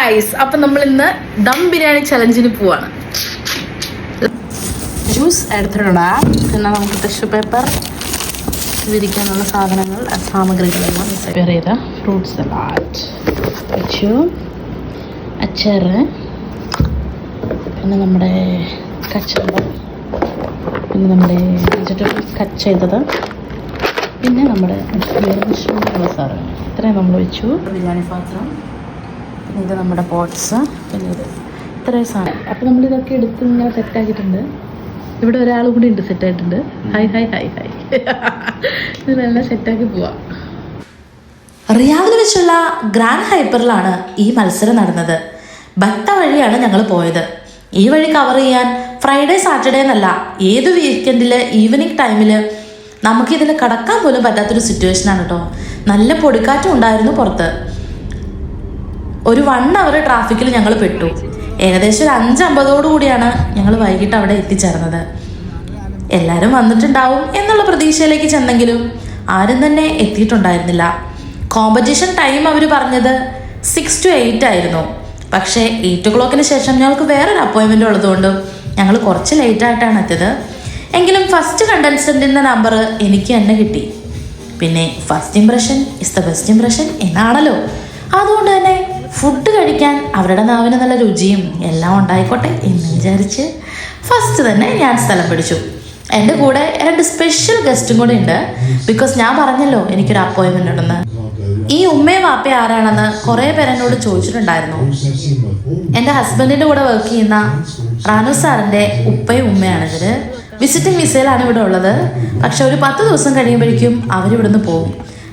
Guys, അപ്പം നമ്മൾ ഇന്ന് ദം ബിരിയാണി ചലഞ്ചിന് പോവാണ്. ജ്യൂസ് എടുത്തിടാം. പിന്നെ നമുക്ക് ടിഷ്യൂ പേപ്പർ, വിരിക്കാനുള്ള സാധനങ്ങൾ, സാമഗ്രികളെല്ലാം പ്രിപ്പയർ ചെയ്ത ഫ്രൂട്ട് സലാഡ് വെച്ചു, അച്ചാറ്, പിന്നെ നമ്മുടെ കച്ചമ്പർ, പിന്നെ നമ്മുടെ വെജിറ്റബിൾസ് കട്ട് ചെയ്തത്, പിന്നെ നമ്മുടെ മസാല. ഇത്രയും നമ്മൾ വെച്ചു. ബിരിയാണി പാത്രം, പിന്നെ ഇത് നമ്മുടെ പോട്ട്സ്, പിന്നെ ഇത് ഇത്രയും സാധനം. അപ്പോൾ നമ്മളിതൊക്കെ എടുത്ത് ഇങ്ങനെ സെറ്റാക്കിയിട്ടുണ്ട്. ഇവിടെ ഒരാൾ കൂടി ഉണ്ട് സെറ്റായിട്ടുണ്ട്. Hi hi hi hi. ഇതെല്ലാം സെറ്റാക്കി പോവാം. റിയാദിൽ വെച്ചുള്ള ഗ്രാൻഡ് ഹൈപ്പറിലാണ് ഈ മത്സരം നടന്നത്. ബത്ത വഴിയാണ് ഞങ്ങൾ പോയത്. ഈ വഴി കവർ ചെയ്യാൻ ഫ്രൈഡേ സാറ്റർഡേ എന്നല്ല, ഏത് വീക്കെൻഡിൽ ഈവനിങ് ടൈമിൽ നമുക്കിതിൽ കടക്കാൻ പോലും പറ്റാത്തൊരു സിറ്റുവേഷനാണ് കേട്ടോ. നല്ല പൊടിക്കാറ്റും ഉണ്ടായിരുന്നു പുറത്ത്. ഒരു 1 അവർ ട്രാഫിക്കിൽ ഞങ്ങൾ പെട്ടു. ഏകദേശം ഒരു 5:50 കൂടിയാണ് ഞങ്ങൾ വൈകിട്ട് അവിടെ എത്തിച്ചേർന്നത്. എല്ലാവരും വന്നിട്ടുണ്ടാവും എന്നുള്ള പ്രതീക്ഷയിലേക്ക് ചെന്നെങ്കിലും ആരും തന്നെ എത്തിയിട്ടുണ്ടായിരുന്നില്ല. കോമ്പറ്റീഷൻ ടൈം അവർ പറഞ്ഞത് 6 to 8 ആയിരുന്നു. പക്ഷേ 8 o'clock ശേഷം ഞങ്ങൾക്ക് വേറൊരു അപ്പോയിൻമെൻ്റ് ഉള്ളതുകൊണ്ട് ഞങ്ങൾ കുറച്ച് ലേറ്റായിട്ടാണ് എത്തിയത്. എങ്കിലും ഫസ്റ്റ് കണ്ടൻസ്റ്റൻറ്റിൻ്റെ നമ്പർ എനിക്ക് തന്നെ കിട്ടി. പിന്നെ first impression is the best impression എന്നാണല്ലോ. അതുകൊണ്ട് തന്നെ ഫുഡ് കഴിക്കാൻ അവരുടെ നാവിന് നല്ല രുചിയും എല്ലാം ഉണ്ടായിക്കോട്ടെ എന്ന് വിചാരിച്ച് ഫസ്റ്റ് തന്നെ ഞാൻ സ്ഥലം പിടിച്ചു. എൻ്റെ കൂടെ 2 സ്പെഷ്യൽ ഗസ്റ്റും കൂടെ ഉണ്ട്. ബിക്കോസ് ഞാൻ പറഞ്ഞല്ലോ എനിക്കൊരു അപ്പോയിൻമെൻ്റ് ഉണ്ടെന്ന്. ഈ ഉമ്മയും വാപ്പയും ആരാണെന്ന് കുറേ പേരെന്നോട് ചോദിച്ചിട്ടുണ്ടായിരുന്നു. എൻ്റെ ഹസ്ബൻഡിൻ്റെ കൂടെ വർക്ക് ചെയ്യുന്ന റാനു സാറിൻ്റെ ഉപ്പയും ഉമ്മയാണ് ഇവർ. വിസിറ്റിംഗ് വിസയിലാണ് ഇവിടെ ഉള്ളത്. പക്ഷെ ഒരു 10 ദിവസം കഴിയുമ്പോഴേക്കും അവരിവിടുന്ന് പോകും.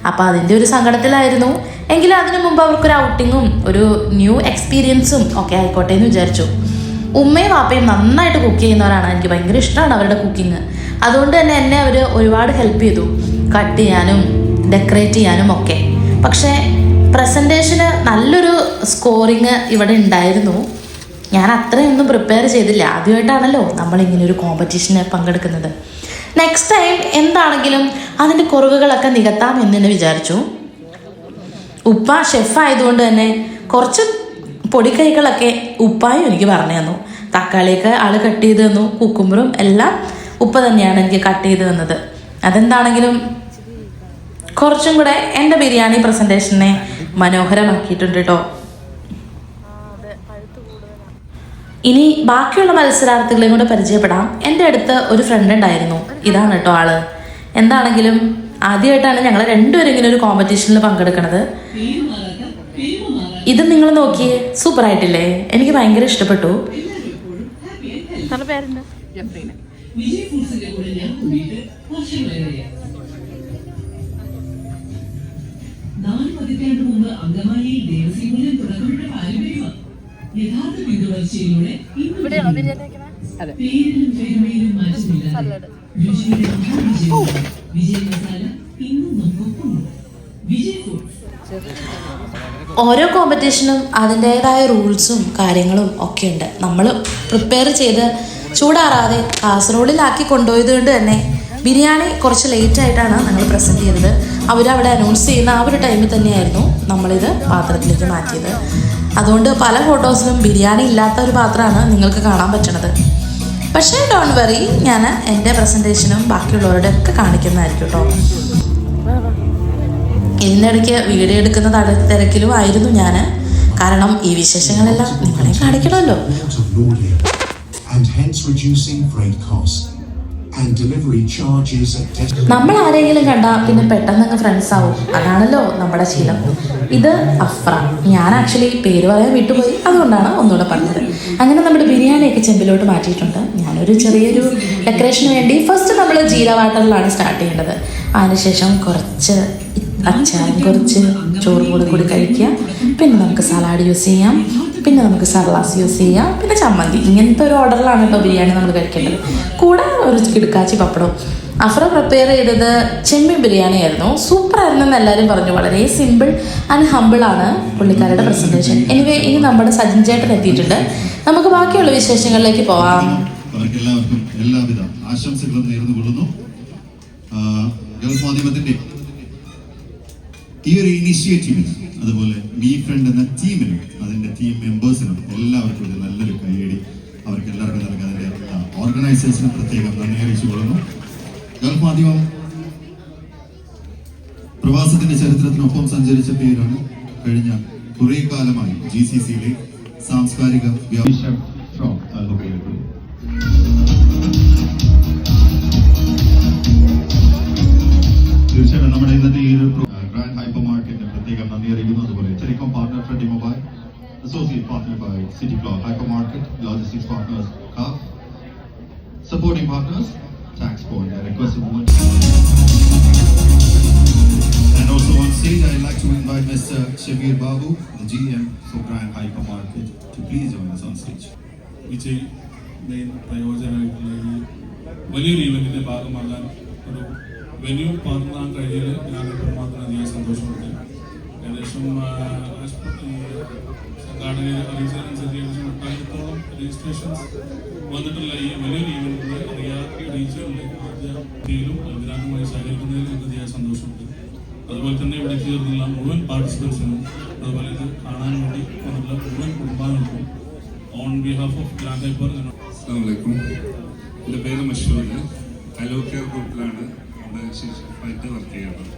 അപ്പോൾ അതിൻ്റെ ഒരു സങ്കടത്തിലായിരുന്നു. എങ്കിലും അതിനു മുമ്പ് അവർക്കൊരു ഔട്ടിങ്ങും ഒരു ന്യൂ എക്സ്പീരിയൻസും ഒക്കെ ആയിക്കോട്ടെ എന്ന് വിചാരിച്ചു. ഉമ്മയും വാപ്പയും നന്നായിട്ട് കുക്ക് ചെയ്യുന്നവരാണ്. എനിക്ക് ഭയങ്കര ഇഷ്ടമാണ് അവരുടെ കുക്കിങ്. അതുകൊണ്ട് തന്നെ എന്നെ അവർ ഒരുപാട് ഹെൽപ്പ് ചെയ്തു, കട്ട് ചെയ്യാനും ഡെക്കറേറ്റ് ചെയ്യാനും ഒക്കെ. പക്ഷേ പ്രസൻറ്റേഷന് നല്ലൊരു സ്കോറിങ് ഇവിടെ ഉണ്ടായിരുന്നു. ഞാൻ അത്രയൊന്നും പ്രിപ്പയർ ചെയ്തില്ല. ആദ്യമായിട്ടാണല്ലോ നമ്മളിങ്ങനെ ഒരു കോമ്പറ്റീഷന് പങ്കെടുക്കുന്നത്. നെക്സ്റ്റ് ടൈം എന്താണെങ്കിലും അതിൻ്റെ കുറവുകളൊക്കെ നികത്താം എന്ന് വിചാരിച്ചു. ഉപ്പ ഷെഫായതുകൊണ്ട് തന്നെ കുറച്ച് പൊടിക്കൈകളൊക്കെ ഉപ്പായും എനിക്ക് പറഞ്ഞു തന്നു. തക്കാളിയൊക്കെ ആൾ കട്ട് ചെയ്ത് തന്നു. കുക്കുമ്പറും എല്ലാം ഉപ്പ തന്നെയാണ് എനിക്ക് കട്ട് ചെയ്ത് തന്നത്. അതെന്താണെങ്കിലും കുറച്ചും കൂടെ എൻ്റെ ബിരിയാണി പ്രസൻറ്റേഷനെ മനോഹരമാക്കിയിട്ടുണ്ട് കേട്ടോ. ഇനി ബാക്കിയുള്ള മത്സരാർത്ഥികളെയും കൂടെ പരിചയപ്പെടാം. എൻ്റെ അടുത്ത് ഒരു ഫ്രണ്ട് ഉണ്ടായിരുന്നു. ഇതാണ് കേട്ടോ ആള്. എന്താണെങ്കിലും ആദ്യമായിട്ടാണ് ഞങ്ങൾ രണ്ടുപേരും ഇങ്ങനെ ഒരു കോമ്പറ്റീഷനിൽ പങ്കെടുക്കുന്നത്. ഇത് നിങ്ങൾ നോക്കിയേ, സൂപ്പർ ആയിട്ടില്ലേ? എനിക്ക് ഭയങ്കര ഇഷ്ടപ്പെട്ടു. ഓരോ കോമ്പറ്റീഷനും അതിൻ്റെതായ റൂൾസും കാര്യങ്ങളും ഒക്കെ ഉണ്ട്. നമ്മൾ പ്രിപ്പയർ ചെയ്ത് ചൂടാറാതെ കാസറോളിലാക്കി കൊണ്ടുപോയത് കൊണ്ട് തന്നെ ബിരിയാണി കുറച്ച് ലേറ്റായിട്ടാണ് ഞങ്ങൾ പ്രസൻറ്റ് ചെയ്തത്. അവരവിടെ അനൗൺസ് ചെയ്യുന്ന ആ ഒരു ടൈമിൽ തന്നെയായിരുന്നു നമ്മളിത് പാത്രത്തിലേക്ക് മാറ്റിയത്. അതുകൊണ്ട് പല ഫോട്ടോസിലും ബിരിയാണി ഇല്ലാത്ത ഒരു പാത്രമാണ് നിങ്ങൾക്ക് കാണാൻ പറ്റണത്. പക്ഷേ ഡോണ്ട് വറി, ഞാൻ എൻ്റെ പ്രസൻറ്റേഷനും ബാക്കിയുള്ളവരുടെ ഒക്കെ കാണിക്കുന്നതായിരിക്കും കേട്ടോ. ഇതിനിടയ്ക്ക് വീഡിയോ എടുക്കുന്ന തിരക്കിലും ആയിരുന്നു ഞാൻ. കാരണം ഈ വിശേഷങ്ങളെല്ലാം നിങ്ങളെ കാണിക്കണമല്ലോ. നമ്മൾ ആരെങ്കിലും കണ്ടാൽ പിന്നെ പെട്ടെന്ന് അങ്ങ് ഫ്രണ്ട്സ് ആവും. അതാണല്ലോ നമ്മുടെ ശീലം. ഇത് അഫ്ര. ഞാൻ ആക്ച്വലി പേര് പറയാൻ വിട്ടുപോയി, അതുകൊണ്ടാണ് ഒന്നുകൂടെ പറഞ്ഞത്. അങ്ങനെ നമ്മുടെ ബിരിയാണിയൊക്കെ ചെമ്പിലോട്ട് മാറ്റിയിട്ടുണ്ട്. ഞാനൊരു ചെറിയൊരു ഡെക്കറേഷന് വേണ്ടി ഫസ്റ്റ് നമ്മൾ ജീര വാട്ടറിലാണ് സ്റ്റാർട്ട് ചെയ്യേണ്ടത്. അതിനുശേഷം കുറച്ച് അച്ചാറും കുറച്ച് ചോറും കൂടി കഴിക്കുക. പിന്നെ നമുക്ക് സലാഡ് യൂസ് ചെയ്യാം, പിന്നെ നമുക്ക് സർലാസ് യൂസ് ചെയ്യാം, പിന്നെ ചമ്മന്തി. ഇങ്ങനത്തെ ഒരു ഓർഡറിലാണ് കേട്ടോ ബിരിയാണി നമ്മൾ കഴിക്കേണ്ടത്. കൂടെ ഒരു കിടുക്കാച്ചി പപ്പടവും. അഫ്ര പ്രിപ്പയർ ചെയ്തത് ചെമ്മീൻ ബിരിയാണി ആയിരുന്നു. സൂപ്പറായിരുന്നു എന്ന് എല്ലാവരും പറഞ്ഞു. വളരെ സിമ്പിൾ ആൻഡ് ഹമ്പിളാണ് പുള്ളിക്കാരുടെ പ്രസൻറ്റേഷൻ. എനിവേ, ഇനി നമ്മുടെ സജിൻ ചേട്ടൻ എത്തിയിട്ടുണ്ട്. നമുക്ക് ബാക്കിയുള്ള വിശേഷങ്ങളിലേക്ക് പോവാം. എല്ലാവിധ ആശംസകളും നേർന്നുകൊള്ളുന്നു. ഗൾഫ് മാധ്യമത്തിന്റെ ഈ ഒരു ഇനിഷ്യേറ്റീവിന് അതുപോലെ ബി ഫ്രണ്ട് എന്ന ടീമിനും അതിന്റെ ടീം മെമ്പേഴ്സിനും എല്ലാവർക്കും ഒരു നല്ലൊരു കൈയടി അവർക്ക് എല്ലാവർക്കും നൽകാൻ അതിന്റെ ഓർഗനൈസേഴ്സിന് പ്രത്യേകം നന്ദി അറിയിച്ചുകൊള്ളുന്നു. ഗൾഫ് മാധ്യമം പ്രവാസത്തിന്റെ ചരിത്രത്തിനൊപ്പം സഞ്ചരിച്ച പേരാണ്. കഴിഞ്ഞ കുറെ കാലമായി GCCയിലെ സാംസ്കാരിക തീർച്ചയായിട്ടും നമ്മുടെ ഇന്നത്തെ ഈ ഒരു ഗ്രാൻഡ് ഹൈപ്പർ മാർക്കറ്റിന് പ്രത്യേകം നന്ദി അറിയിക്കുന്നു. അതുപോലെ telecom partner Freddy mobile, associate partner by city cloth hypermarket, logistics partners CAF, supporting partners tax point. I request a moment. And also on stage I'd like to invite Mr. Shabir Babu, the GM for Grand Hyper Market, to please join us on stage. Vijay main പ്രയോജനമായിട്ടുള്ള ഈ വലിയൊരു ഈവൻറ്റിൻ്റെ ഭാഗമാകാൻ ഒരു venue പാർട്ണറാൻ കഴിഞ്ഞതിൽ ഞാൻ എത്രമാത്രം അധികം സന്തോഷമുണ്ട്. ഏകദേശം സംഘാടകർ അറിയിച്ചതനുസരിച്ച് ഏകദേശം 8,000-ഓളം രജിസ്ട്രേഷൻസ് വന്നിട്ടുള്ള ഈ വലിയൊരു ഈവൻറ്റിൽ റിയാലിറ്റി റീച്ചുകളിൽ ആദ്യയിലും അഭിരാമമായി സഹകരിക്കുന്നതിൽ വളരെയധികം സന്തോഷമുണ്ട്. അതുപോലെ തന്നെ ഇവിടെ ചേർന്നുള്ള മുഴുവൻ പാർട്ടിസിപ്പൻസിനും അതുപോലെ ഇത് കാണാൻ വേണ്ടി വന്നിട്ടുള്ള മുഴുവൻ കുടുംബാംഗങ്ങൾക്കും on behalf of grand hyper. അസ്സലാമലൈക്കും. എൻ്റെ പേര് മഷൂർ. ഹലോ കെയർ ഗ്രൂപ്പിലാണ് നമ്മുടെ ഷെഫായിട്ട് വർക്ക് ചെയ്യുന്നത്.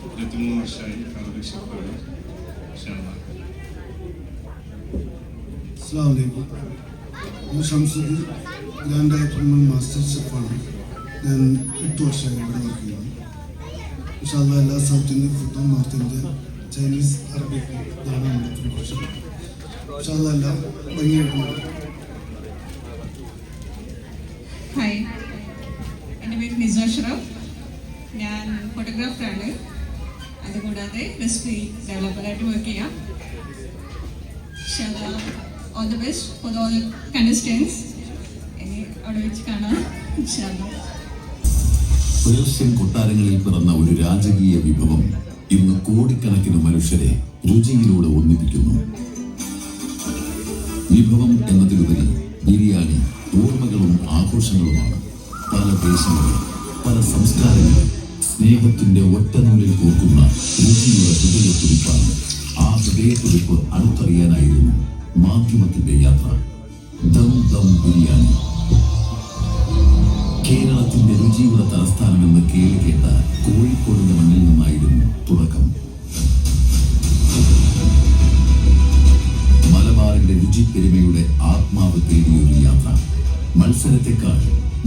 23 വർഷമായി അറബിക് ഷെഫാണ്. അസ്സലാമലൈക്കും. ഞാൻ ഷംസുദ്ദീൻ, ഗ്രാൻഡ് ഹൈപ്പർ മാസ്റ്റർ ഷെഫാണ്. ഞാൻ 8 വർഷമായി ഇവിടെ വർക്ക് ചെയ്യുന്നു. ഇൻഷാല്ലാ എല്ലാ സൗത്ത് ഇന്ത്യൻ ഫുഡും നോർത്ത് ഇന്ത്യൻ ചൈനീസ് അറബിക് ഇതാണ് നമ്മുടെ പ്രിപ്പറേഷൻ. ഇൻഷാല്ലാ എല്ലാം ഭംഗിയായിട്ടുണ്ട്. ഹായ്, എൻ്റെ പേര് നിസ അഷ്റഫ്. ഞാൻ ഫോട്ടോഗ്രാഫറാണ്. അതുകൂടാതെ റെസിപ്പി ഡെവലപ്പറായിട്ട് വർക്ക് ചെയ്യാം. ഇൻഷാല്ലാ all the best for all contestants. ഇനി അവിടെ വെച്ച് കാണാം ഇൻഷാല്ലാ. പേർഷ്യൻ കൊട്ടാരങ്ങളിൽ പിറന്ന ഒരു രാജകീയ വിഭവം ഇന്ന് കോടിക്കണക്കിന് മനുഷ്യരെ രുചിയിലൂടെ ഒന്നിപ്പിക്കുന്നു. വിഭവം എന്നതിലുപരി ബിരിയാണി ഓർമ്മകളും ആഘോഷങ്ങളുമാണ്. പല ദേശങ്ങളിൽ പല സംസ്കാരങ്ങളിൽ സ്നേഹത്തിന്റെ ഒറ്റനൂലിൽ കോർക്കുന്ന രുചിയുടെ ഹൃദയത്തുടിപ്പാണ്. ആ ഹൃദയത്തുടിപ്പ് അടുത്തറിയാനായിരുന്നു മാധ്യമത്തിന്റെ യാത്ര. ദം ദം ബിരിയാണി. കേരളത്തിന്റെ രുചിയുടെ തലസ്ഥാനമെന്ന് കേട്ട കോഴിക്കോടിന്റെ മണ്ണിൽ നിന്നായിരുന്നു തുടക്കം. മലബാറിന്റെ രുചിപ്പെരുമയുടെ ആത്മാവ് തേടിയൊരു യാത്ര. മത്സരത്തെക്കാൾ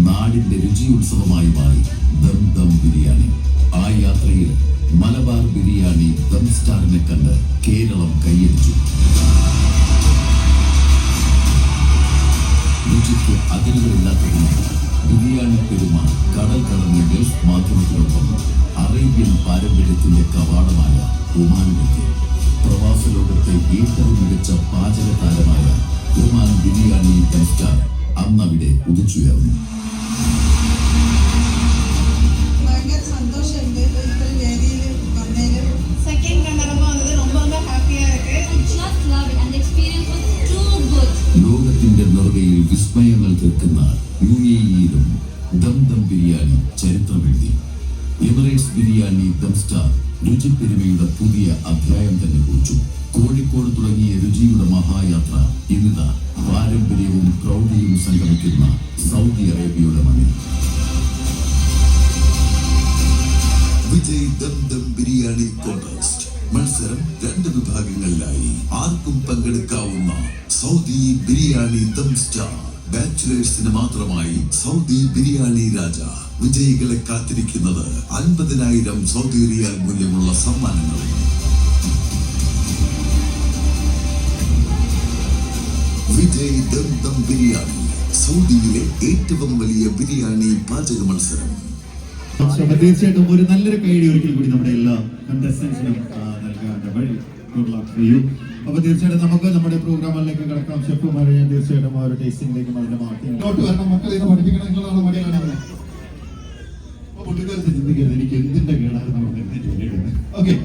നാടിന്റെ രുചിയുത്സവമായി മാറി ദം ദം ബിരിയാണി. ആ യാത്രയിൽ മലബാർ ബിരിയാണി ദം സ്റ്റാറിനെ കണ്ട് കേരളം കൈയടിച്ചു. രുചിക്ക് അതിരുകളില്ലാത്തതിനാൽ ബിരിയാണി പെരുമ കടൽ കടന്ന് ഗൾഫ് മാധ്യമത്തിനൊപ്പം അറേബ്യൻ പാരമ്പര്യത്തിന്റെ കവാടമായ ഒമാനിലേക്ക്. പ്രവാസ ലോകത്തെ ഏറ്റവും മികച്ച പാചക താരമായ ഒമാൻ ബിരിയാണി ദം സ്റ്റാർ അന്നവിടെ ഉദിച്ചുയർന്നു. ഭയങ്കര സന്തോഷമുണ്ട് ഒരിക്കൽ വേദിയിൽ വന്നതിൽ. സെക്കൻഡ് റണ്ണറപ്പ് വന്നത് ரொம்ப ഹാപ്പിയാ இருக்கு. Just love it and the experience was too good. ലോകത്തിന്റെ നെറുകയിൽ വിസ്മയങ്ങൾ തീർക്കുന്ന UAE-യിലും ദം ദം ബിരിയാണി ചരിത്രമെഴുതി. എമിറേറ്റ്സ് ബിരിയാണി ദം സ്റ്റാർ രുചിപ്പെരുമയുടെ പുതിയ അധ്യായം തന്നെ കുറിച്ചു. കോഴിക്കോട് തുടങ്ങിയ രുചിയുടെ മഹായാത്ര ഇന്നിതാ പാരമ്പര്യവും പ്രൗഢിയും സംഗമിക്കുന്ന സൗദി അറേബ്യയുടെ മണ്ണിൽ. വിജയ് ദം ദം ബിരിയാണി കോൺടെസ്റ്റ് മത്സരം 2 വിഭാഗങ്ങളിലായി. ആർക്കും പങ്കെടുക്കാവുന്ന സൗദി ബിരിയാണി ദം സ്റ്റാർ. ബാച്ചുലേഴ്സിന് മാത്രമായി സൗദി ബിരിയാണി രാജ. വിജയികളെ കാത്തിരിക്കുന്നത് 50,000 സൗദി റിയാൽ മൂല്യമുള്ള സമ്മാനങ്ങൾ. വിജയ് ദം ദം ബിരിയാണി, സൗദിയിലെ ഏറ്റവും വലിയ ബിരിയാണി പാചക മത്സരം. തീർച്ചയായിട്ടും ഒരു നല്ലൊരു കൈഡി ഒരിക്കൽ കൂടി നമ്മുടെ എല്ലാ കണ്ടസ്റ്റൻസിനും നൽകാനുള്ള വഴി. Good luck for you. അപ്പൊ തീർച്ചയായിട്ടും നമുക്ക് നമ്മുടെ പ്രോഗ്രാമിലേക്ക് കിടക്കാം. ഷെഫുമാരെ ഞാൻ തീർച്ചയായിട്ടും ആ ഒരു ടേസ്റ്റിംഗിലേക്കും അതിന്റെ മാർക്കിങ്ങോട്ട് വരണം. മക്കളെ ഇത് പഠിപ്പിക്കണം എന്നുള്ളതാണ് മടിയാണ്. അപ്പൊ കുട്ടിക്കാലത്ത് ചിന്തിക്കരുത് എനിക്ക് എന്തിന്റെ കേടായിരുന്നു നമുക്ക് ജോലിയിടുന്നത്. ഓക്കെ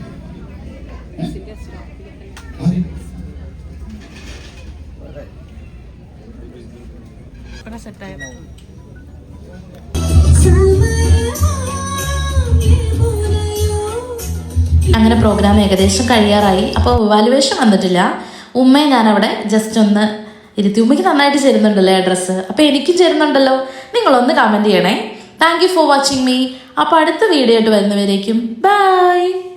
സെറ്റായത് അങ്ങനെ പ്രോഗ്രാം ഏകദേശം കഴിയാറായി. അപ്പോൾ വാലുവേഷൻ വന്നിട്ടില്ല. ഉമ്മയെ ഞാനവിടെ ജസ്റ്റ് ഒന്ന് ഇരുത്തി. ഉമ്മയ്ക്ക് നന്നായിട്ട് ചേരുന്നുണ്ടല്ലോ ആ ഡ്രസ്സ്. അപ്പോൾ എനിക്കും ചേരുന്നുണ്ടല്ലോ. നിങ്ങളൊന്ന് കമൻറ്റ് ചെയ്യണേ. Thank you for watching me. അപ്പോൾ അടുത്ത വീഡിയോ ആയിട്ട് വരുന്നവരേക്കും ബൈ.